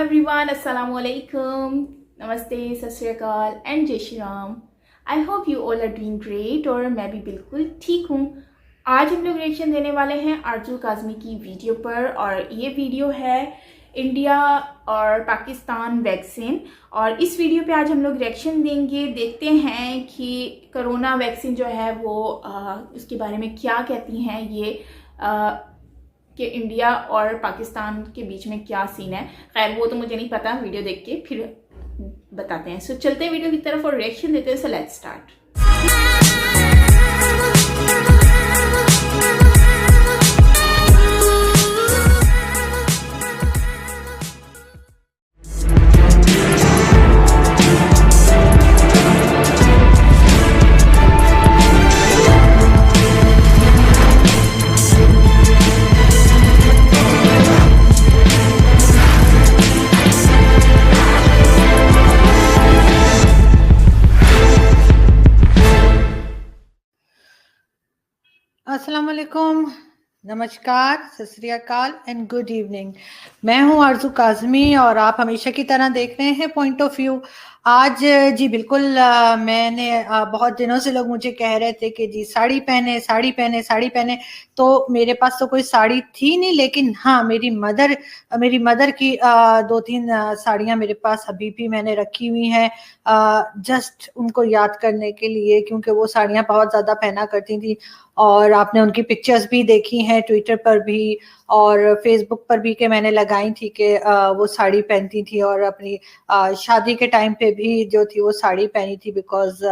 everyone, Assalamu alaikum, Namaste, Sat Sri Akal and Jai Shri Ram. I hope you all are doing great और मैं भी बिल्कुल ठीक हूँ। आज हम लोग रिएक्शन देने वाले हैं आरजू काज़मी की वीडियो पर और ये वीडियो है इंडिया और पाकिस्तान वैक्सीन। और इस वीडियो पे आज हम लोग रिएक्शन देंगे, देखते हैं कि कोरोना वैक्सीन जो है वो उसके बारे में क्या कहती हैं ये कि इंडिया और पाकिस्तान के बीच में क्या सीन है। खैर वो तो मुझे नहीं पता, वीडियो देख के फिर बताते हैं। सो चलते हैं वीडियो की तरफ और रिएक्शन देते हैं। So let's start. अस्सलाम वालेकुम, नमस्कार, सत श्री अकाल एंड गुड इवनिंग। मैं हूं आरजू काज़मी और आप हमेशा की तरह देख रहे हैं पॉइंट ऑफ व्यू। आज जी बिल्कुल मैंने बहुत दिनों से लोग मुझे कह रहे थे कि जी साड़ी पहने साड़ी पहने साड़ी पहने, तो मेरे पास तो कोई साड़ी थी नहीं, लेकिन हाँ मेरी मदर की दो तीन साड़ियाँ मेरे पास अभी भी मैंने रखी हुई हैं, जस्ट उनको याद करने के लिए, क्योंकि वो साड़ियाँ बहुत ज़्यादा पहना करती थी। और आपने उनकी पिक्चर्स भी देखी हैं ट्विटर पर भी और फेसबुक पर भी कि मैंने लगाई थी कि वो साड़ी पहनती थी और अपनी शादी के टाइम पे भी जो थी वो साड़ी पहनी थी, बिकॉज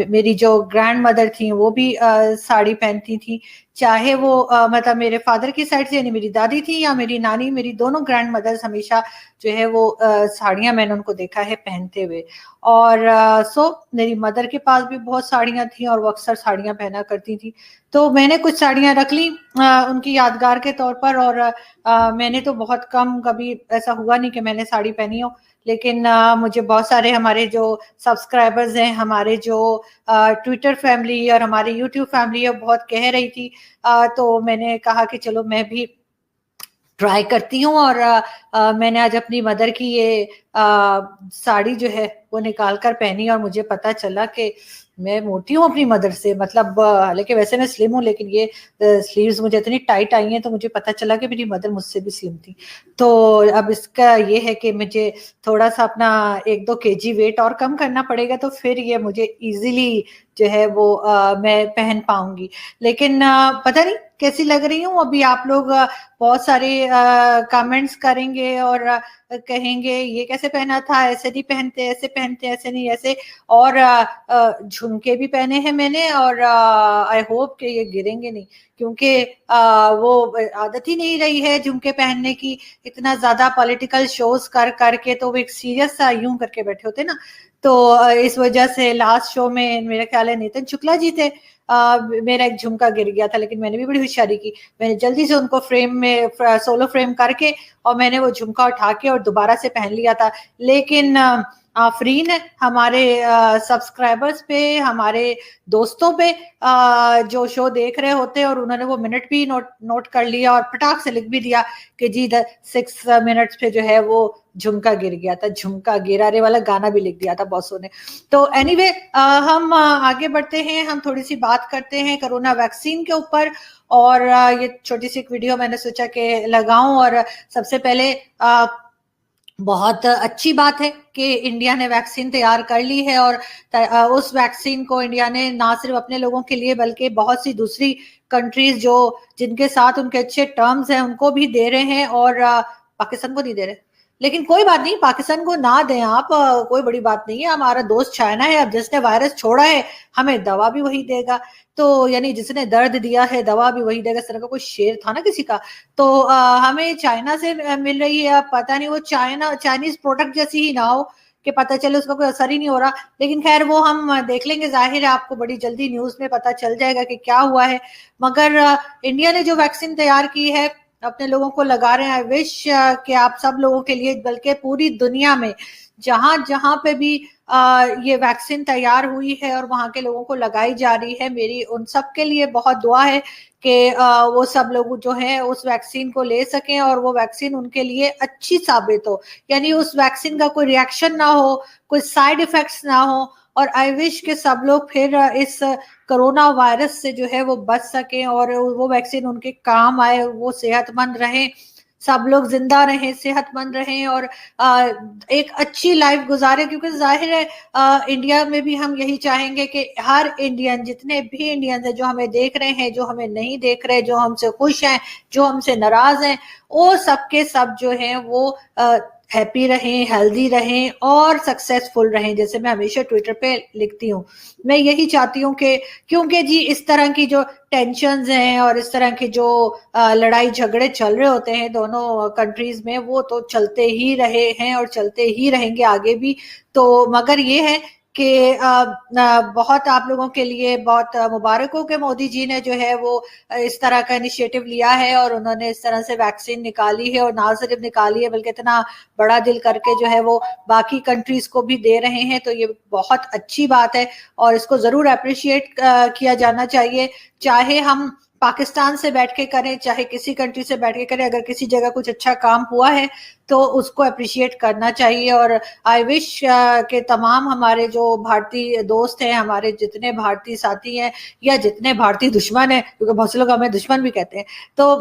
मेरी जो ग्रैंड मदर थी वो भी साड़ी पहनती थी, चाहे वो मतलब मेरे फादर की साइड से यानी मेरी दादी थी या मेरी नानी, मेरी दोनों ग्रैंड मदर्स हमेशा जो है वो साड़ियाँ मैंने उनको देखा है पहनते हुए। और सो मेरी मदर के पास भी बहुत साड़ियाँ थी और वो अक्सर साड़ियाँ पहना करती थी, तो मैंने कुछ साड़ियाँ रख ली उनकी यादगार के तौर पर। और मैंने तो बहुत कम, कभी ऐसा हुआ नहीं कि मैंने साड़ी पहनी हो, लेकिन मुझे बहुत सारे हमारे जो सब्सक्राइबर्स हैं, हमारे जो ट्विटर फैमिली और हमारे यूट्यूब फैमिली है बहुत कह रही थी, तो मैंने कहा कि चलो मैं भी ट्राई करती हूँ। और मैंने आज अपनी मदर की ये साड़ी जो है वो निकाल कर पहनी और मुझे पता चला कि मैं मोटी हूँ अपनी मदर से, मतलब हालांकि वैसे मैं स्लिम हूँ, लेकिन ये स्लीव्स मुझे इतनी टाइट आई हैं तो मुझे पता चला कि मेरी मदर मुझसे भी स्लिम थी। तो अब इसका ये है कि मुझे थोड़ा सा अपना 1-2 kg वेट और कम करना पड़ेगा, तो फिर ये मुझे इजीली जो है वो मैं पहन पाऊंगी। लेकिन पता नहीं कैसी लग रही हूँ। अभी आप लोग बहुत सारे कमेंट्स करेंगे और कहेंगे ये कैसे पहना था, ऐसे नहीं पहनते, ऐसे पहनते, ऐसे नहीं, ऐसे। और झुमके भी पहने हैं मैंने और आई होप कि ये गिरेंगे नहीं, क्योंकि वो आदत ही नहीं रही है झुमके पहनने की। इतना ज्यादा पॉलिटिकल शोज कर करके तो वो एक सीरियस सा यूं करके बैठे होते ना, तो इस वजह से लास्ट शो में मेरा ख्याल है नितिन शुक्ला जी थे, मेरा एक झुमका गिर गया था, लेकिन मैंने भी बड़ी होशियारी की, मैंने जल्दी से उनको फ्रेम में सोलो फ्रेम करके और मैंने वो झुमका उठा के और दोबारा से पहन लिया था। लेकिन आफरीन है हमारे सब्सक्राइबर्स पे, हमारे दोस्तों पे जो शो देख रहे होते और उन्होंने वो मिनट भी नोट कर लिया और फटाक से लिख भी दिया कि जी 6 मिनट्स पे जो है वो झुमका गिर गया था। झुमका गिरा रे वाला गाना भी लिख दिया था बॉसों ने। तो एनीवे हम आगे बढ़ते हैं, हम थोड़ी सी बात करते हैं कोरोना वैक्सीन के ऊपर। और ये छोटी सी एक वीडियो मैंने सोचा कि लगाऊं। और सबसे पहले बहुत अच्छी बात है कि इंडिया ने वैक्सीन तैयार कर ली है और उस वैक्सीन को इंडिया ने ना सिर्फ अपने लोगों के लिए बल्कि बहुत सी दूसरी कंट्रीज जो जिनके साथ उनके अच्छे टर्म्स हैं उनको भी दे रहे हैं, और पाकिस्तान को नहीं दे रहे। लेकिन कोई बात नहीं, पाकिस्तान को ना दें आप, कोई बड़ी बात नहीं है। हमारा दोस्त चाइना है, अब जिसने वायरस छोड़ा है हमें दवा भी वही देगा, तो यानी जिसने दर्द दिया है दवा भी वही देगा, इस तरह का कोई शेर था ना किसी का। तो हमें चाइना से मिल रही है, अब पता नहीं वो चाइनीज प्रोडक्ट जैसी ही ना हो कि पता चले उसका कोई असर ही नहीं हो रहा। लेकिन खैर वो हम देख लेंगे, जाहिर है आपको बड़ी जल्दी न्यूज में पता चल जाएगा कि क्या हुआ है। मगर इंडिया ने जो वैक्सीन तैयार की है अपने लोगों को लगा रहे हैं। आई विश कि आप सब लोगों के लिए, बल्कि पूरी दुनिया में जहां जहां पे भी ये वैक्सीन तैयार हुई है और वहां के लोगों को लगाई जा रही है, मेरी उन सब के लिए बहुत दुआ है कि वो सब लोग जो हैं उस वैक्सीन को ले सकें और वो वैक्सीन उनके लिए अच्छी साबित हो, यानी उस वैक्सीन का कोई रिएक्शन ना हो, कोई साइड इफेक्ट्स ना हो। और आई विश के सब लोग फिर इस कोरोना वायरस से जो है वो बच सकें और वो वैक्सीन उनके काम आए, वो सेहतमंद रहें, सब लोग जिंदा रहें, सेहतमंद रहें और एक अच्छी लाइफ गुजारें। क्योंकि जाहिर है इंडिया में भी हम यही चाहेंगे कि हर इंडियन, जितने भी इंडियंस हैं जो हमें देख रहे हैं, जो हमें नहीं देख रहे, जो हमसे खुश हैं, जो हमसे नाराज हैं, वो सबके सब जो हैं वो हैप्पी रहें, हेल्दी रहें और सक्सेसफुल रहें, जैसे मैं हमेशा ट्विटर पे लिखती हूँ। मैं यही चाहती हूँ कि, क्योंकि जी इस तरह की जो टेंशन्स हैं और इस तरह की जो लड़ाई झगड़े चल रहे होते हैं दोनों कंट्रीज में, वो तो चलते ही रहे हैं और चलते ही रहेंगे आगे भी। तो मगर ये है कि बहुत आप लोगों के लिए बहुत मुबारक हो कि मोदी जी ने जो है वो इस तरह का इनिशिएटिव लिया है और उन्होंने इस तरह से वैक्सीन निकाली है, और ना सिर्फ निकाली है बल्कि इतना बड़ा दिल करके जो है वो बाकी कंट्रीज को भी दे रहे हैं। तो ये बहुत अच्छी बात है और इसको जरूर अप्रिशिएट किया जाना चाहिए, चाहे हम पाकिस्तान से बैठ के करें, चाहे किसी कंट्री से बैठ के करें। अगर किसी जगह कुछ अच्छा काम हुआ है तो उसको अप्रिशिएट करना चाहिए। और आई विश के तमाम हमारे जो भारतीय दोस्त हैं, हमारे जितने भारतीय साथी हैं या जितने भारतीय दुश्मन हैं, क्योंकि बहुत से लोग हमें दुश्मन भी कहते हैं, तो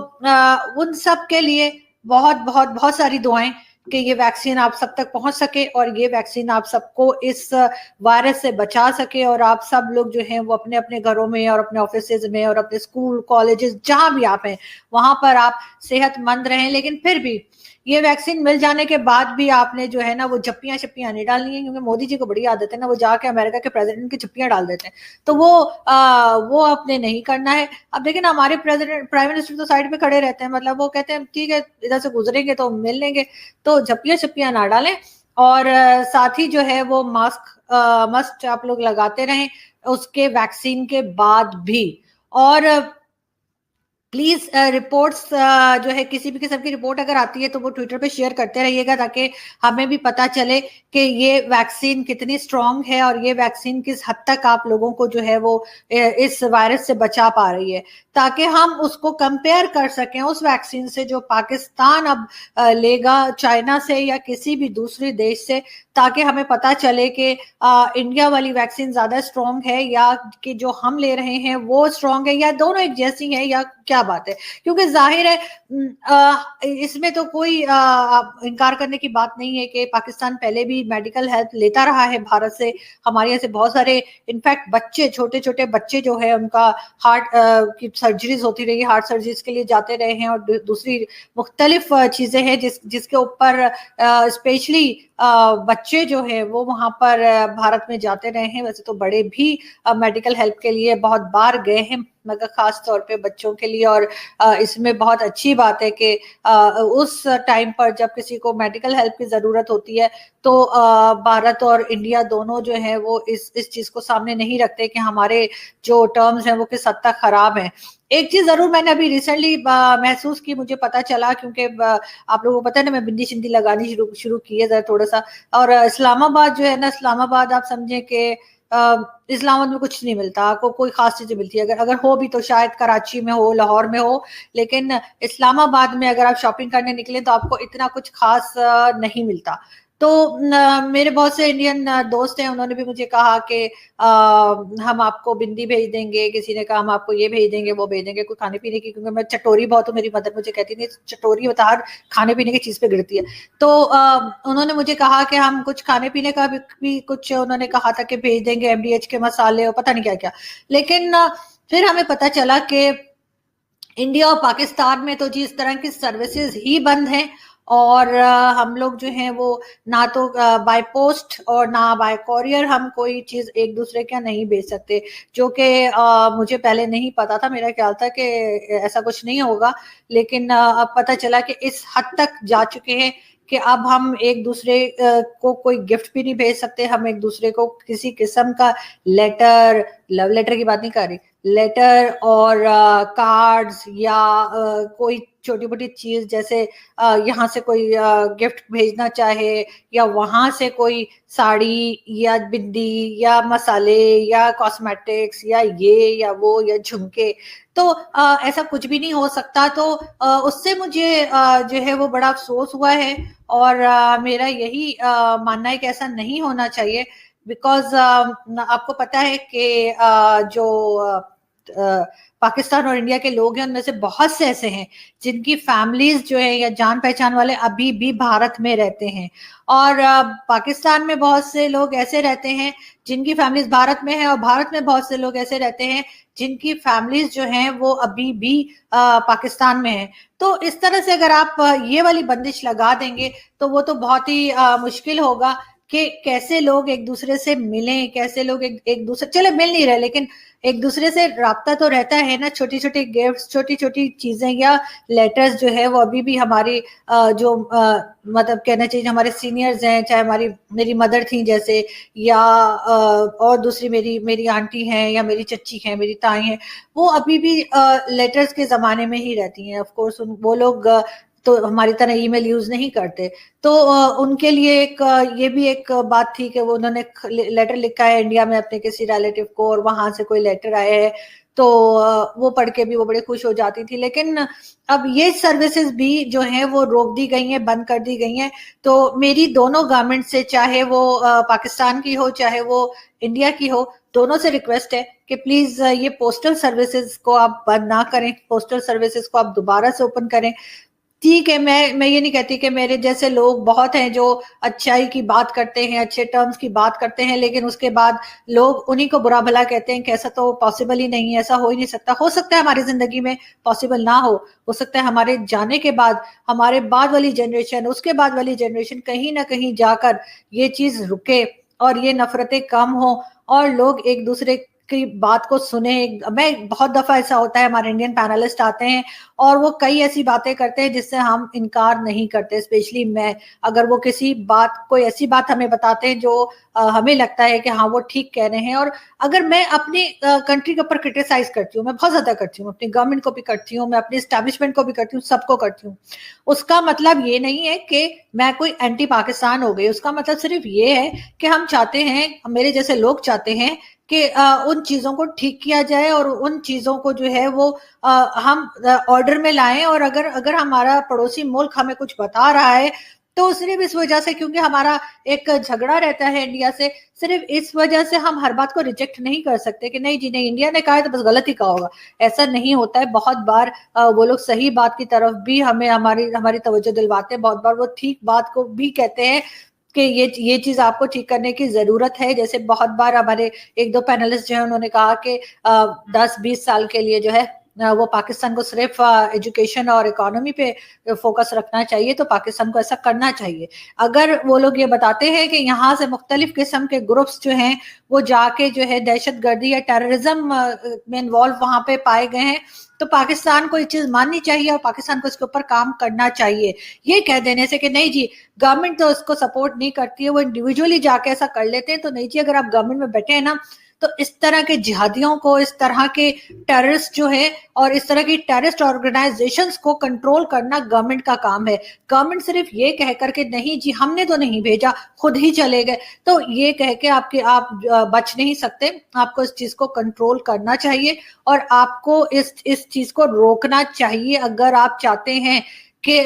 उन सब के लिए बहुत बहुत बहुत सारी दुआएं कि ये वैक्सीन आप सब तक पहुंच सके और ये वैक्सीन आप सबको इस वायरस से बचा सके और आप सब लोग जो हैं वो अपने अपने घरों में और अपने ऑफिसेज में और अपने स्कूल कॉलेजेस जहां भी आप हैं वहां पर आप सेहतमंद रहें। लेकिन फिर भी ये वैक्सीन मिल जाने के बाद भी आपने जो है ना वो जप्पियां शप्पियां नहीं डालनी है, क्योंकि मोदी जी को बड़ी आदत है ना, वो जाके अमेरिका के प्रेसिडेंट की जप्पियां डाल देते हैं, तो वो आपने नहीं करना है। अब देखिए ना, हमारे प्रेसिडेंट प्राइम मिनिस्टर तो साइड पे खड़े रहते हैं, मतलब वो कहते हैं ठीक है इधर से गुजरेंगे तो मिल लेंगे, तो जप्पियां शप्पियां ना डालें। और साथ ही जो है वो मास्क मस्ट आप लोग लगाते रहें उसके वैक्सीन के बाद भी। और प्लीज रिपोर्ट्स जो है किसी भी किस्म की रिपोर्ट अगर आती है तो वो ट्विटर पे शेयर करते रहिएगा, ताकि हमें भी पता चले कि ये वैक्सीन कितनी स्ट्रांग है और ये वैक्सीन किस हद तक आप लोगों को जो है वो इस वायरस से बचा पा रही है, ताकि हम उसको कंपेयर कर सकें उस वैक्सीन से जो पाकिस्तान अब लेगा चाइना से या किसी भी दूसरे देश से, ताकि हमें पता चले कि इंडिया वाली वैक्सीन ज्यादा स्ट्रांग है या कि जो हम ले रहे हैं वो स्ट्रांग है, या दोनों एक जैसी है, या क्या बात है। क्योंकि जाहिर है इसमें तो कोई इनकार करने की बात नहीं है कि पाकिस्तान पहले भी मेडिकल हेल्प लेता रहा है भारत से। हमारे यहाँ से बहुत सारे इनफैक्ट बच्चे, छोटे छोटे बच्चे जो है उनका हार्ट की सर्जरीज होती रही, हार्ट सर्जरीज के लिए जाते रहे हैं, और दूसरी मुख्तलिफ चीजें हैं जिसके ऊपर स्पेशली बच्चे जो है वो वहां पर भारत में जाते रहे हैं। वैसे तो बड़े भी मेडिकल हेल्प के लिए बहुत बार गए हैं, मगर खास तौर पे बच्चों के लिए। और इसमें बहुत अच्छी बात है कि उस टाइम पर जब किसी को मेडिकल हेल्प की जरूरत होती है तो भारत और इंडिया दोनों जो है वो इस चीज को सामने नहीं रखते कि हमारे जो टर्म्स हैं वो किस हद तक खराब हैं। एक चीज जरूर मैंने अभी रिसेंटली महसूस की, मुझे पता चला, क्योंकि आप लोगों को पता है ना मैं बिंदी शिंदी लगानी शुरू की है जरा थोड़ा सा। और इस्लामाबाद जो है ना, इस्लामाबाद आप समझे कि इस्लामाबाद में कुछ नहीं मिलता आपको, कोई खास चीजें मिलती है, अगर हो भी तो शायद कराची में हो, लाहौर में हो, लेकिन इस्लामाबाद में अगर आप शॉपिंग करने निकले तो आपको इतना कुछ खास नहीं मिलता। तो मेरे बहुत से इंडियन दोस्त हैं, उन्होंने भी मुझे कहा कि हम आपको बिंदी भेज देंगे, किसी ने कहा हम आपको ये भेज देंगे वो भेज देंगे, कोई खाने पीने की, क्योंकि मैं चटोरी बहुत हूँ, मेरी मदर मुझे कहती नहीं चटोरी होता हर खाने पीने की चीज पे गिरती है। तो उन्होंने मुझे कहा कि हम कुछ खाने पीने का भी कुछ उन्होंने कहा था कि भेज देंगे, एमडीएच के मसाले और पता नहीं क्या क्या। लेकिन फिर हमें पता चला कि इंडिया और पाकिस्तान में तो जी इस तरह की सर्विसेज ही बंद हैं, और हम लोग जो हैं वो ना तो बाय पोस्ट और ना बाय कॉरियर हम कोई चीज एक दूसरे के नहीं भेज सकते, जो कि मुझे पहले नहीं पता था। मेरा ख्याल था कि ऐसा कुछ नहीं होगा, लेकिन अब पता चला कि इस हद तक जा चुके हैं कि अब हम एक दूसरे को कोई गिफ्ट भी नहीं भेज सकते, हम एक दूसरे को किसी किस्म का लेटर, लव लेटर की बात नहीं कर रही, लेटर और कार्ड्स या कोई छोटी मोटी चीज, जैसे यहाँ से कोई गिफ्ट भेजना चाहे, या वहां से कोई साड़ी या बिंदी या मसाले या कॉस्मेटिक्स या ये या वो या झुमके, तो ऐसा कुछ भी नहीं हो सकता। तो उससे मुझे जो है वो बड़ा अफसोस हुआ है, और मेरा यही मानना है कि ऐसा नहीं होना चाहिए। बिकॉज आपको पता है कि जो पाकिस्तान और इंडिया के लोग हैं, उनमें से बहुत से ऐसे हैं जिनकी फैमिलीज जो है या जान पहचान वाले अभी भी भारत में रहते हैं, और पाकिस्तान में बहुत से लोग ऐसे रहते हैं जिनकी फैमिलीज भारत में है, और भारत में बहुत से लोग ऐसे रहते हैं जिनकी फैमिलीज जो हैं वो अभी भी पाकिस्तान में है। तो इस तरह से अगर आप ये वाली बंदिश लगा देंगे तो वो तो बहुत ही मुश्किल होगा कि कैसे लोग एक दूसरे से मिलें, कैसे लोग एक दूसरे, चले मिल नहीं रहे लेकिन एक दूसरे से राब्ता तो रहता है ना। छोटी छोटी गिफ्ट्स, छोटी छोटी चीजें या लेटर्स जो है वो अभी भी हमारी जो मतलब कहना चाहिए हमारे सीनियर्स हैं, चाहे हमारी मेरी मदर थी जैसे, या और दूसरी मेरी मेरी आंटी हैं या मेरी चच्ची हैं, मेरी ताई हैं, वो अभी भी लेटर्स के जमाने में ही रहती हैं। ऑफ कोर्स वो लोग तो हमारी तरह ईमेल यूज नहीं करते, तो उनके लिए एक ये भी एक बात थी कि वो उन्होंने लेटर लिखा है इंडिया में अपने किसी रिलेटिव को, और वहां से कोई लेटर आया है, तो वो पढ़ के भी वो बड़े खुश हो जाती थी। लेकिन अब ये सर्विसेज भी जो है वो रोक दी गई हैं, बंद कर दी गई हैं। तो मेरी दोनों गवर्नमेंट से, चाहे वो पाकिस्तान की हो चाहे वो इंडिया की हो, दोनों से रिक्वेस्ट है कि प्लीज ये पोस्टल सर्विसेज को आप बंद ना करें, पोस्टल सर्विसेज को आप दोबारा से ओपन करें। ठीक है, मैं ये नहीं कहती कि मेरे जैसे लोग बहुत हैं जो अच्छाई की बात करते हैं, अच्छे टर्म्स की बात करते हैं, लेकिन उसके बाद लोग उन्हीं को बुरा भला कहते हैं कि ऐसा तो पॉसिबल ही नहीं है, ऐसा हो ही नहीं सकता। हो सकता है हमारी जिंदगी में पॉसिबल ना हो सकता है हमारे जाने के बाद हमारे बाद वाली जनरेशन, उसके बाद वाली जनरेशन कहीं ना कहीं जाकर ये चीज रुके और ये नफरतें कम हो और लोग एक दूसरे की बात को सुने। मैं बहुत दफा ऐसा होता है, हमारे इंडियन पैनलिस्ट आते हैं और वो कई ऐसी बातें करते हैं जिससे हम इनकार नहीं करते, स्पेशली मैं। अगर वो किसी बात, कोई ऐसी बात हमें बताते हैं जो हमें लगता है कि हाँ वो ठीक कह रहे हैं, और अगर मैं अपनी कंट्री के ऊपर क्रिटिसाइज करती हूँ, मैं बहुत ज्यादा करती हूँ, अपनी गवर्नमेंट को भी करती हूँ, मैं अपनी एस्टैब्लिशमेंट को भी करती हूँ, सबको करती हूँ, उसका मतलब ये नहीं है कि मैं कोई एंटी पाकिस्तान हो गई। उसका मतलब सिर्फ ये है कि हम चाहते हैं, मेरे जैसे लोग चाहते हैं कि उन चीजों को ठीक किया जाए और उन चीजों को जो है वो हम ऑर्डर में लाएं। और अगर हमारा पड़ोसी मुल्क हमें कुछ बता रहा है तो सिर्फ इस वजह से, क्योंकि हमारा एक झगड़ा रहता है इंडिया से, सिर्फ इस वजह से हम हर बात को रिजेक्ट नहीं कर सकते कि नहीं जी नहीं, इंडिया ने कहा है तो बस गलत ही कहा होगा। ऐसा नहीं होता है। बहुत बार वो लोग सही बात की तरफ भी हमें हमारी तवज्जो दिलवाते हैं, बहुत बार वो ठीक बात को भी कहते हैं कि ये चीज आपको ठीक करने की जरूरत है। जैसे बहुत बार हमारे एक दो पैनलिस्ट जो है उन्होंने कहा कि 10-20 साल के लिए जो है वो पाकिस्तान को सिर्फ एजुकेशन और इकोनॉमी पे फोकस रखना चाहिए, तो पाकिस्तान को ऐसा करना चाहिए। अगर वो लोग ये बताते हैं कि यहाँ से मुख्तलिफ किस्म के ग्रुप्स जो हैं वो जाके जो है दहशतगर्दी या टेररिज्म में इन्वॉल्व वहां पे पाए गए हैं, तो पाकिस्तान को ये चीज माननी चाहिए और पाकिस्तान को इसके ऊपर काम करना चाहिए। ये कह देने से कि नहीं जी गवर्नमेंट तो इसको सपोर्ट नहीं करती है, वो इंडिविजुअली जाके ऐसा कर लेते हैं, तो नहीं जी, अगर आप गवर्नमेंट में बैठे हैं ना, तो इस तरह के जिहादियों को, इस तरह के टेररिस्ट जो है और इस तरह की टेररिस्ट ऑर्गेनाइजेशंस को कंट्रोल करना गवर्नमेंट का काम है। गवर्नमेंट सिर्फ ये कह करके नहीं जी हमने तो नहीं भेजा, खुद ही चले गए, तो ये कह के आप बच नहीं सकते। आपको इस चीज को कंट्रोल करना चाहिए और आपको इस चीज को रोकना चाहिए। अगर आप चाहते हैं कि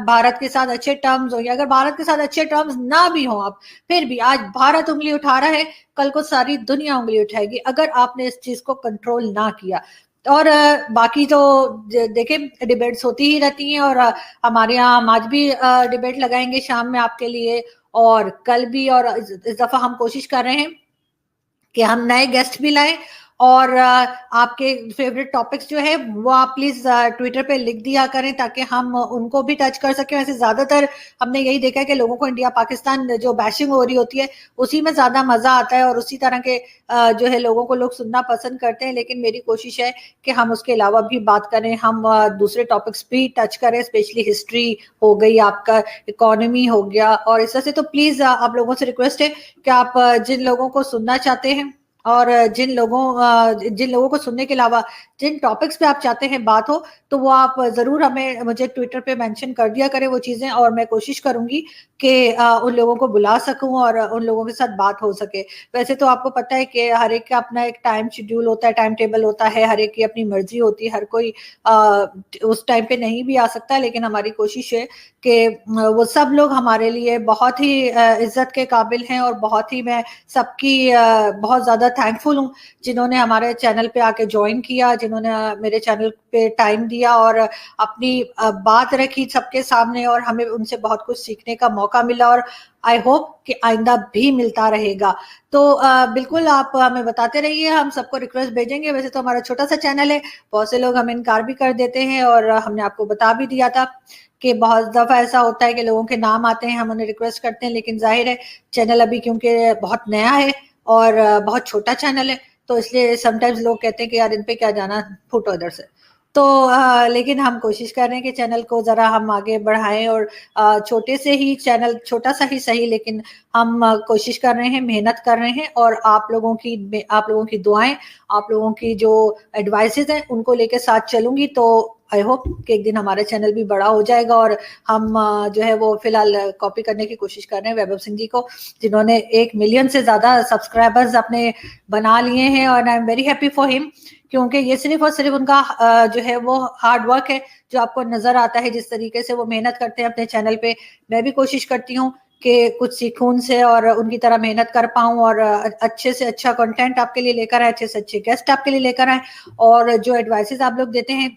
भारत के साथ अच्छे टर्म्स हो, या अगर भारत के साथ अच्छे टर्म्स ना भी हो, आप फिर भी, आज भारत उंगली उठा रहा है, कल को सारी दुनिया उंगली उठाएगी अगर आपने इस चीज को कंट्रोल ना किया। और बाकी तो देखें डिबेट्स होती ही रहती हैं, और हमारे यहाँ हम आज भी डिबेट लगाएंगे शाम में आपके लिए, और कल भी, और इस दफा हम कोशिश कर रहे हैं कि हम नए गेस्ट भी लाएं। और आपके फेवरेट टॉपिक्स जो है वो आप प्लीज ट्विटर पे लिख दिया करें ताकि हम उनको भी टच कर सकें। वैसे ज्यादातर हमने यही देखा है कि लोगों को इंडिया पाकिस्तान जो बैशिंग हो रही होती है उसी में ज्यादा मजा आता है और उसी तरह के जो है लोगों को लोग सुनना पसंद करते हैं। लेकिन मेरी कोशिश है कि हम उसके अलावा भी बात करें, हम दूसरे टॉपिक्स भी टच करें, स्पेशली हिस्ट्री हो गई, आपका इकोनॉमी हो गया और इस तरह से। तो प्लीज आप लोगों से रिक्वेस्ट है कि आप जिन लोगों को सुनना चाहते हैं और जिन लोगों को सुनने के अलावा जिन टॉपिक्स पे आप चाहते हैं बात हो, तो वो आप ज़रूर हमें मुझे ट्विटर पे मेंशन कर दिया करें वो चीज़ें, और मैं कोशिश करूँगी कि उन लोगों को बुला सकूँ और उन लोगों के साथ बात हो सके। वैसे तो आपको पता है कि हर एक का अपना एक टाइम शेड्यूल होता है, टाइम टेबल होता है, हर एक की अपनी मर्ज़ी होती है, हर कोई उस टाइम पे नहीं भी आ सकता, लेकिन हमारी कोशिश है कि वो सब लोग हमारे लिए बहुत ही इज़्ज़त के काबिल हैं, और बहुत ही मैं सबकी बहुत ज़्यादा थैंकफुल हूँ जिन्होंने हमारे चैनल पे आके ज्वाइन किया, जिन्होंने मेरे चैनल पे टाइम दिया और अपनी बात रखी सबके सामने, और हमें उनसे बहुत कुछ सीखने का मौका मिला, और आई होप कि आइंदा भी मिलता रहेगा। तो बिल्कुल आप हमें बताते रहिए, हम सबको रिक्वेस्ट भेजेंगे। वैसे तो हमारा छोटा सा चैनल है, बहुत से लोग हमें इनकार भी कर देते हैं, और हमने आपको बता भी दिया था कि बहुत दफ़ा ऐसा होता है कि लोगों के नाम आते हैं, हम उन्हें रिक्वेस्ट करते हैं, लेकिन जाहिर है चैनल अभी क्योंकि बहुत नया है और बहुत छोटा चैनल है, तो इसलिए समटाइम्स लोग कहते हैं कि यार इन पे क्या जाना, फुटो इधर से। तो लेकिन हम कोशिश कर रहे हैं कि चैनल को ज़रा हम आगे बढ़ाएं, और छोटे से ही चैनल, छोटा सा ही सही, लेकिन हम कोशिश कर रहे हैं, मेहनत कर रहे हैं, और आप लोगों की दुआएं, आप लोगों की जो एडवाइसेस हैं उनको लेके साथ चलूंगी। तो आई होप कि एक दिन हमारा चैनल भी बड़ा हो जाएगा, और हम जो है वो फिलहाल कॉपी करने की कोशिश कर रहे हैं वैभव सिंह जी को, जिन्होंने 1 मिलियन से ज़्यादा सब्सक्राइबर्स अपने बना लिए हैं, और I am very happy for him, क्योंकि ये सिर्फ और सिर्फ उनका जो है वो हार्ड वर्क है जो आपको नजर आता है, जिस तरीके से वो मेहनत करते हैं अपने चैनल पे। मैं भी कोशिश करती हूँ कि कुछ सीखूं उनसे और उनकी तरह मेहनत कर पाऊं, और अच्छे से अच्छा कंटेंट आपके लिए लेकर आए, अच्छे से अच्छे गेस्ट आपके लिए लेकर आए, और जो एडवाइसेस आप लोग देते हैं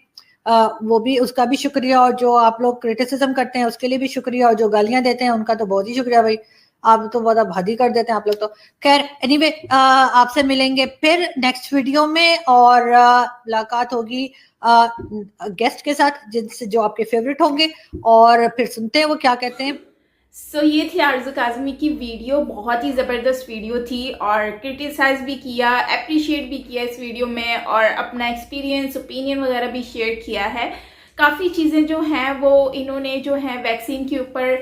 वो भी, उसका भी शुक्रिया, और जो आप लोग क्रिटिसिज्म करते हैं उसके लिए भी शुक्रिया, और जो गालियां देते हैं उनका तो बहुत ही शुक्रिया भाई, आप तो बहुत हद ही कर देते हैं आप लोग तो। खैर एनीवे, आपसे मिलेंगे फिर नेक्स्ट वीडियो में, और मुलाकात होगी गेस्ट के साथ जिनसे जो आपके फेवरेट होंगे, और फिर सुनते हैं वो क्या कहते हैं। सो ये थी आरजू काज़मी की वीडियो, बहुत ही ज़बरदस्त वीडियो थी, और क्रिटिसाइज भी किया, अप्रिशिएट भी किया इस वीडियो में, और अपना एक्सपीरियंस, ओपिनियन वगैरह भी शेयर किया है। काफ़ी चीज़ें जो हैं वो इन्होंने जो है वैक्सीन के ऊपर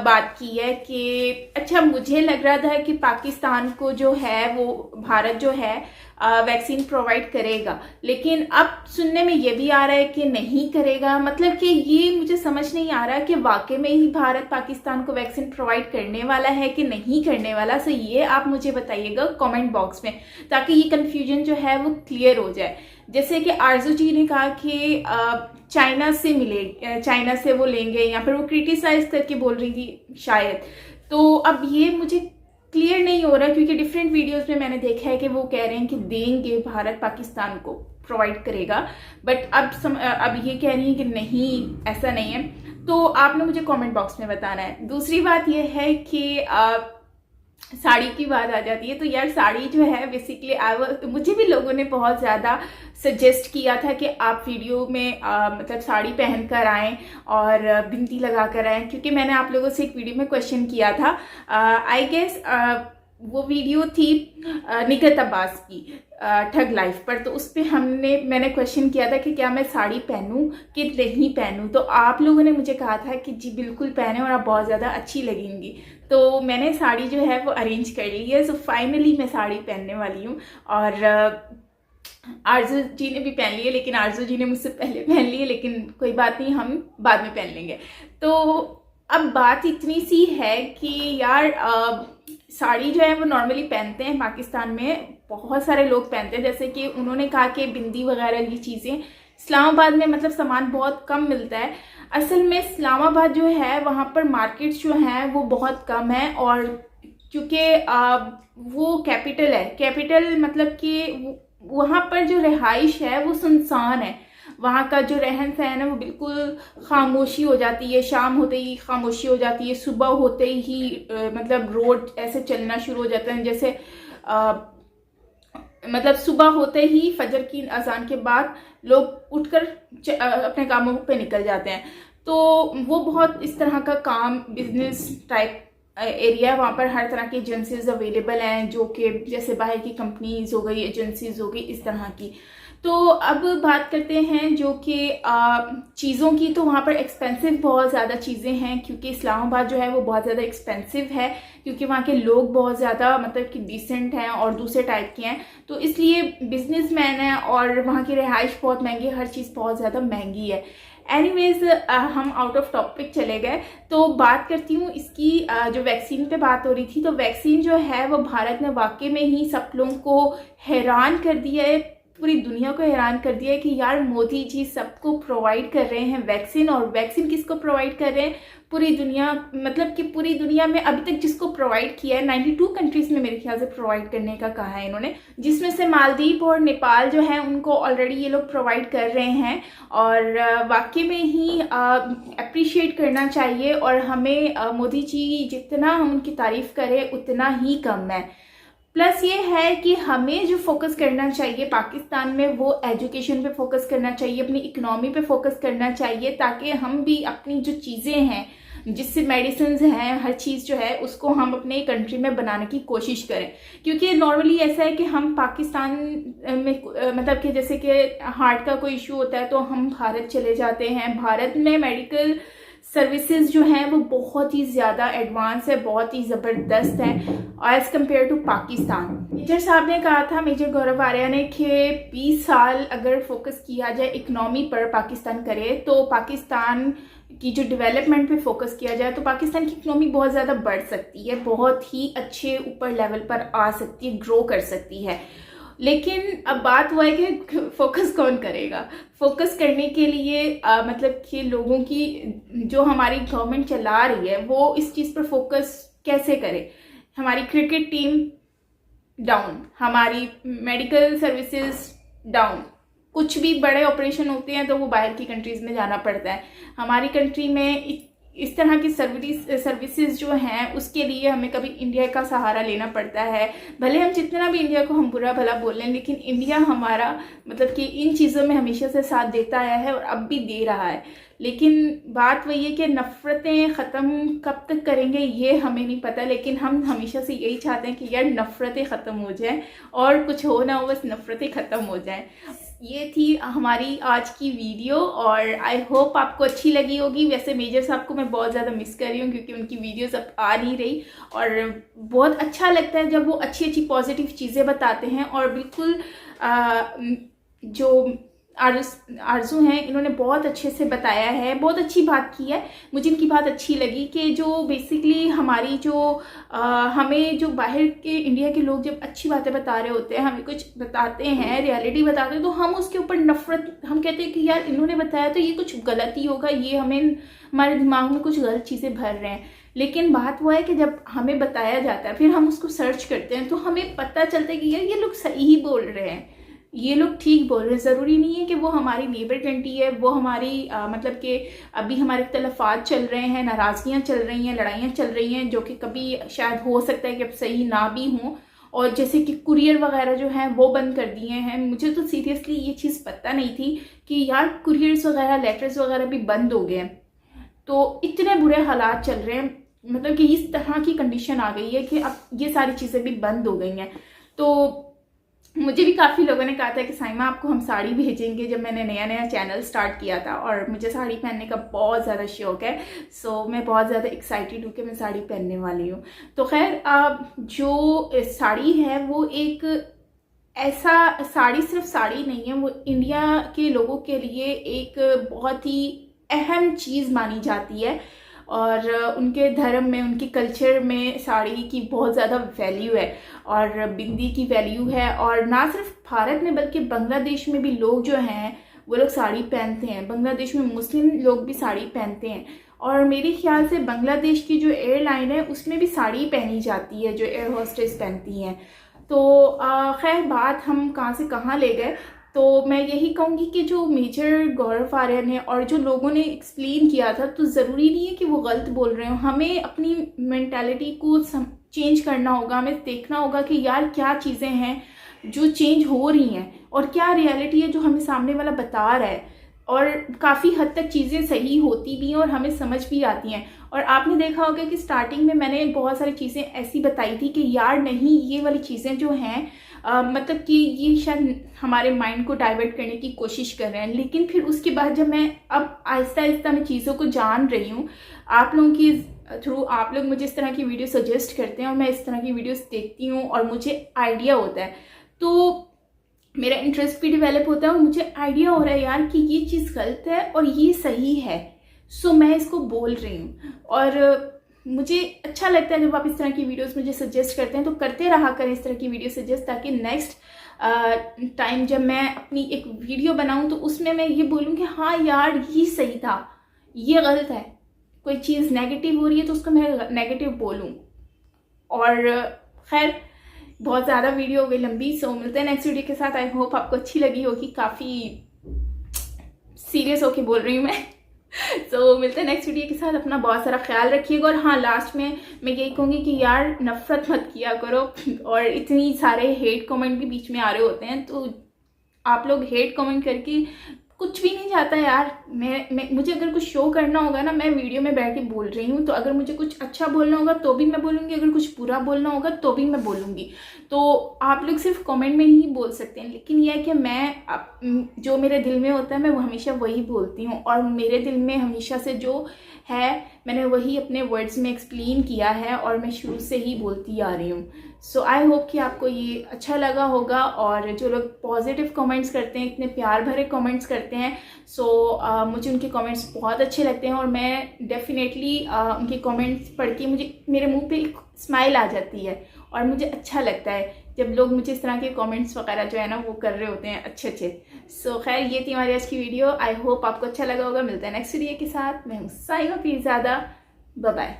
बात की है कि अच्छा, मुझे लग रहा था कि पाकिस्तान को जो है वो भारत जो है वैक्सीन प्रोवाइड करेगा, लेकिन अब सुनने में ये भी आ रहा है कि नहीं करेगा। मतलब कि ये मुझे समझ नहीं आ रहा कि वाकई में ही भारत पाकिस्तान को वैक्सीन प्रोवाइड करने वाला है कि नहीं करने वाला। सो ये आप मुझे बताइएगा कमेंट बॉक्स में, ताकि ये कन्फ्यूजन जो है वो क्लियर हो जाए। जैसे कि आरजू जी ने कहा कि चाइना से मिले, चाइना से वो लेंगे, या फिर वो क्रिटिसाइज करके बोल रही थी शायद। तो अब ये मुझे क्लियर नहीं हो रहा, क्योंकि डिफरेंट वीडियोस में मैंने देखा है कि वो कह रहे हैं कि देंगे, भारत पाकिस्तान को प्रोवाइड करेगा, बट अब ये कह रही है कि नहीं, ऐसा नहीं है। तो आपने मुझे कमेंट बॉक्स में बताना है। दूसरी बात ये है कि साड़ी की बात आ जाती है, तो यार साड़ी जो है बेसिकली मुझे भी लोगों ने बहुत ज़्यादा सजेस्ट किया था कि आप वीडियो में मतलब साड़ी पहन कर आएँ और बिंदी लगा कर आएँ, क्योंकि मैंने आप लोगों से एक वीडियो में क्वेश्चन किया था, आई गेस वो वीडियो थी निगहत अब्बास की ठग लाइफ पर। तो उस पर मैंने क्वेश्चन किया था कि क्या मैं साड़ी पहनूं कि नहीं पहनूं, तो आप लोगों ने मुझे कहा था कि जी बिल्कुल पहने और आप बहुत ज़्यादा अच्छी लगेंगी। तो मैंने साड़ी जो है वो अरेंज कर ली है। सो फाइनली मैं साड़ी पहनने वाली हूँ, और आरजू जी ने भी पहन ली है, लेकिन आरजू जी ने मुझसे पहले पहन ली है, लेकिन कोई बात नहीं, हम बाद में पहन लेंगे। तो अब बात इतनी सी है कि यार साड़ी जो है वो नॉर्मली पहनते हैं पाकिस्तान में, बहुत सारे लोग पहनते हैं। जैसे कि उन्होंने कहा कि बिंदी वगैरह ये चीज़ें इस्लामाबाद में मतलब सामान बहुत कम मिलता है। असल में इस्लामाबाद जो है वहाँ पर मार्केट्स जो हैं वो बहुत कम है, और क्योंकि वो कैपिटल है, कैपिटल मतलब कि वहाँ पर जो रिहाइश है वो सुनसान है, वहाँ का जो रहन सहन है वो बिल्कुल खामोशी हो जाती है, शाम होते ही खामोशी हो जाती है, सुबह होते ही मतलब रोड ऐसे चलना शुरू हो जाते हैं, जैसे मतलब सुबह होते ही फजर की अजान के बाद लोग उठकर अपने कामों पे निकल जाते हैं। तो वो बहुत इस तरह का काम, बिजनेस टाइप एरिया है, वहाँ पर हर तरह की एजेंसीज अवेलेबल हैं, जो कि जैसे बाहर की कंपनीज हो गई, एजेंसीज हो गई, इस तरह की। तो अब बात करते हैं जो कि चीज़ों की। तो वहाँ पर एक्सपेंसिव बहुत ज़्यादा चीज़ें हैं, क्योंकि इस्लामाबाद जो है वो बहुत ज़्यादा एक्सपेंसिव है, क्योंकि वहाँ के लोग बहुत ज़्यादा मतलब कि डिसेंट हैं और दूसरे टाइप के हैं। तो इसलिए बिजनेसमैन हैं और वहाँ की रिहाइश बहुत महंगी है, हर चीज़ बहुत ज़्यादा महंगी है। एनीवेज हम आउट ऑफ टॉपिक चले गए। तो बात करती हूँ इसकी, जो वैक्सीन पे बात हो रही थी, तो वैक्सीन जो है वो भारत ने वाकई में ही सब लोगों को हैरान कर दिया है, पूरी दुनिया को हैरान कर दिया है कि यार मोदी जी सबको प्रोवाइड कर रहे हैं वैक्सीन। और वैक्सीन किसको प्रोवाइड कर रहे हैं? पूरी दुनिया, मतलब कि पूरी दुनिया में अभी तक जिसको प्रोवाइड किया है 92 कंट्रीज में मेरे ख्याल से प्रोवाइड करने का कहा है इन्होंने, जिसमें से मालदीव और नेपाल जो है उनको ऑलरेडी ये लोग प्रोवाइड कर रहे हैं। और वाकई में ही अप्रिशिएट करना चाहिए। और हमें मोदी जी जितना हम उनकी तारीफ करें उतना ही कम है। प्लस ये है कि हमें जो फोकस करना चाहिए पाकिस्तान में वो एजुकेशन पे फोकस करना चाहिए, अपनी इकोनॉमी पे फोकस करना चाहिए, ताकि हम भी अपनी जो चीज़ें हैं, जिससे मेडिसिन हैं, हर चीज़ जो है उसको हम अपने कंट्री में बनाने की कोशिश करें। क्योंकि नॉर्मली ऐसा है कि हम पाकिस्तान में मतलब कि जैसे कि हार्ट का कोई इशू होता है तो हम भारत चले जाते हैं। भारत में मेडिकल सर्विसेज जो हैं वो बहुत ही ज़्यादा एडवांस है, बहुत ही ज़बरदस्त है as compare to Pakistan. Major साहब ने कहा था, मेजर गौरव आर्या ने, कि 20 साल अगर फोकस किया जाए इकनॉमी पर पाकिस्तान करे, तो पाकिस्तान की जो डेवलपमेंट पे फोकस किया जाए तो पाकिस्तान की इकनॉमी बहुत ज़्यादा बढ़ सकती है, बहुत ही अच्छे ऊपर लेवल पर आ सकती है, ग्रो कर सकती है। लेकिन अब बात हुआ है कि फोकस कौन करेगा। फोकस करने के लिए मतलब कि लोगों की, जो हमारी गवर्नमेंट चला रही है वो इस चीज़ पर फोकस कैसे करे। हमारी क्रिकेट टीम डाउन, हमारी मेडिकल सर्विसेज डाउन, कुछ भी बड़े ऑपरेशन होते हैं तो वो बाहर की कंट्रीज़ में जाना पड़ता है। हमारी कंट्री में इस तरह की सर्विसेज जो हैं उसके लिए हमें कभी इंडिया का सहारा लेना पड़ता है। भले हम जितना भी इंडिया को हम बुरा भला बोल लें, लेकिन इंडिया हमारा मतलब कि इन चीज़ों में हमेशा से साथ देता आया है और अब भी दे रहा है। लेकिन बात वही है कि नफ़रतें ख़त्म कब तक करेंगे ये हमें नहीं पता, लेकिन हम हमेशा से यही चाहते हैं कि यार नफ़रतें ख़त्म हो जाएं और कुछ हो ना हो, बस नफ़रतें ख़त्म हो जाएं। ये थी हमारी आज की वीडियो और आई होप आपको अच्छी लगी होगी। वैसे मेजर साहब को मैं बहुत ज़्यादा मिस कर रही हूँ क्योंकि उनकी वीडियोस अब आ नहीं रही, और बहुत अच्छा लगता है जब वो अच्छी अच्छी पॉजिटिव चीज़ें बताते हैं। और बिल्कुल जो आरजू हैं, इन्होंने बहुत अच्छे से बताया है, बहुत अच्छी बात की है। मुझे इनकी बात अच्छी लगी कि जो बेसिकली हमारी जो हमें जो बाहर के इंडिया के लोग जब अच्छी बातें बता रहे होते हैं, हमें कुछ बताते हैं, रियलिटी बताते हैं, तो हम उसके ऊपर नफरत, हम कहते हैं कि यार इन्होंने बताया तो ये कुछ गलत ही होगा, ये हमें हमारे दिमाग में कुछ गलत चीज़ें भर रहे हैं। लेकिन बात वो है कि जब हमें बताया जाता है फिर हम उसको सर्च करते हैं तो हमें पता चलता है कि यार ये लोग सही ही बोल रहे हैं, ये लोग ठीक बोल रहे हैं। ज़रूरी नहीं है कि वो हमारी नेबर कंट्री है, वो हमारी मतलब कि अभी हमारे इख्तलाफात चल रहे हैं, नाराज़गियाँ चल रही हैं, लड़ाइयाँ चल रही हैं, जो कि कभी शायद हो सकता है कि अब सही ना भी हों। और जैसे कि कुरियर वगैरह जो हैं वो बंद कर दिए हैं। मुझे तो सीरियसली ये चीज़ पता नहीं थी कि यार कुरियर्स वगैरह, लेटर्स वगैरह भी बंद हो गए हैं। तो इतने बुरे हालात चल रहे हैं, मतलब कि इस तरह की कंडीशन आ गई है कि अब ये सारी चीज़ें भी बंद हो गई हैं। तो मुझे भी काफ़ी लोगों ने कहा था कि साइमा आपको हम साड़ी भेजेंगे, जब मैंने नया नया चैनल स्टार्ट किया था, और मुझे साड़ी पहनने का बहुत ज़्यादा शौक़ है। सो मैं बहुत ज़्यादा एक्साइटेड हूँ कि मैं साड़ी पहनने वाली हूँ। तो खैर जो साड़ी है वो एक ऐसा साड़ी, सिर्फ साड़ी नहीं है, वो इंडिया के लोगों के लिए एक बहुत ही अहम चीज़ मानी जाती है। और उनके धर्म में, उनके कल्चर में साड़ी की बहुत ज़्यादा वैल्यू है और बिंदी की वैल्यू है। और ना सिर्फ भारत में बल्कि बांग्लादेश में भी लोग जो हैं वो लोग साड़ी पहनते हैं। बांग्लादेश में मुस्लिम लोग भी साड़ी पहनते हैं और मेरे ख्याल से बांग्लादेश की जो एयरलाइन है उसमें भी साड़ी पहनी जाती है, जो एयर होस्टेस पहनती हैं। तो खैर बात हम कहाँ से कहाँ ले गए। तो मैं यही कहूँगी कि जो मेजर गौरव आर्या ने और जो लोगों ने एक्सप्लेन किया था, तो ज़रूरी नहीं है कि वो गलत बोल रहे हो। हमें अपनी मेंटालिटी को चेंज करना होगा, हमें देखना होगा कि यार क्या चीज़ें हैं जो चेंज हो रही हैं और क्या रियलिटी है जो हमें सामने वाला बता रहा है। और काफ़ी हद तक चीज़ें सही होती भी हैं और हमें समझ भी आती हैं। और आपने देखा होगा कि स्टार्टिंग में मैंने बहुत सारी चीज़ें ऐसी बताई थी कि यार नहीं, ये वाली चीज़ें जो हैं मतलब कि ये शायद हमारे माइंड को डाइवर्ट करने की कोशिश कर रहे हैं। लेकिन फिर उसके बाद जब मैं अब आहिस्ता आहिस्ता मैं चीज़ों को जान रही हूँ, आप लोगों की थ्रू आप लोग मुझे इस तरह की वीडियो सजेस्ट करते हैं और मैं इस तरह की वीडियोस देखती हूँ और मुझे आइडिया होता है, तो मेरा इंटरेस्ट भी डेवलप होता है और मुझे आइडिया हो रहा है यार कि ये चीज़ गलत है और ये सही है। सो मैं इसको बोल रही हूँ और मुझे अच्छा लगता है जब आप इस तरह की वीडियोस मुझे सजेस्ट करते हैं, तो करते रहा करें इस तरह की वीडियो सजेस्ट, ताकि नेक्स्ट टाइम जब मैं अपनी एक वीडियो बनाऊं तो उसमें मैं ये बोलूं कि हाँ यार ये सही था, ये गलत है। कोई चीज़ नेगेटिव हो रही है तो उसको मैं नेगेटिव बोलूं। और खैर बहुत ज़्यादा वीडियो हो गई लंबी, सो मिलते हैं नेक्स्ट वीडियो के साथ। आई होप आपको अच्छी लगी होगी, काफ़ी सीरियस होके बोल रही हूँ मैं। तो मिलते हैं नेक्स्ट वीडियो के साथ। अपना बहुत सारा ख्याल रखिएगा। और हाँ, लास्ट में मैं यही कहूँगी कि यार नफरत मत किया करो, और इतनी सारे हेट कमेंट भी बीच में आ रहे होते हैं, तो आप लोग हेट कमेंट करके कुछ भी नहीं जाता यार। मुझे अगर कुछ शो करना होगा ना, मैं वीडियो में बैठ के बोल रही हूँ, तो अगर मुझे कुछ अच्छा बोलना होगा तो भी मैं बोलूँगी, अगर कुछ बुरा बोलना होगा तो भी मैं बोलूँगी। तो आप लोग सिर्फ कमेंट में ही बोल सकते हैं, लेकिन यह है कि मैं जो मेरे दिल में होता है मैं वो हमेशा वही बोलती हूँ, और मेरे दिल में हमेशा से जो है मैंने वही अपने वर्ड्स में एक्सप्लेन किया है और मैं शुरू से ही बोलती आ रही हूँ। सो आई होप कि आपको ये अच्छा लगा होगा। और जो लोग पॉजिटिव कमेंट्स करते हैं, इतने प्यार भरे कमेंट्स करते हैं, सो मुझे उनके कमेंट्स बहुत अच्छे लगते हैं और मैं डेफिनेटली उनके कमेंट्स पढ़ के मेरे मुंह पे एक स्माइल आ जाती है और मुझे अच्छा लगता है जब लोग मुझे इस तरह के कमेंट्स वगैरह जो है ना वो कर रहे होते हैं अच्छे। सो खैर ये थी हमारी आज की वीडियो। आई होप आपको अच्छा लगा होगा। मिलते हैं नेक्स्ट वीडियो के साथ। मैं हूँ साइमा पीरज़ादा। Bye bye.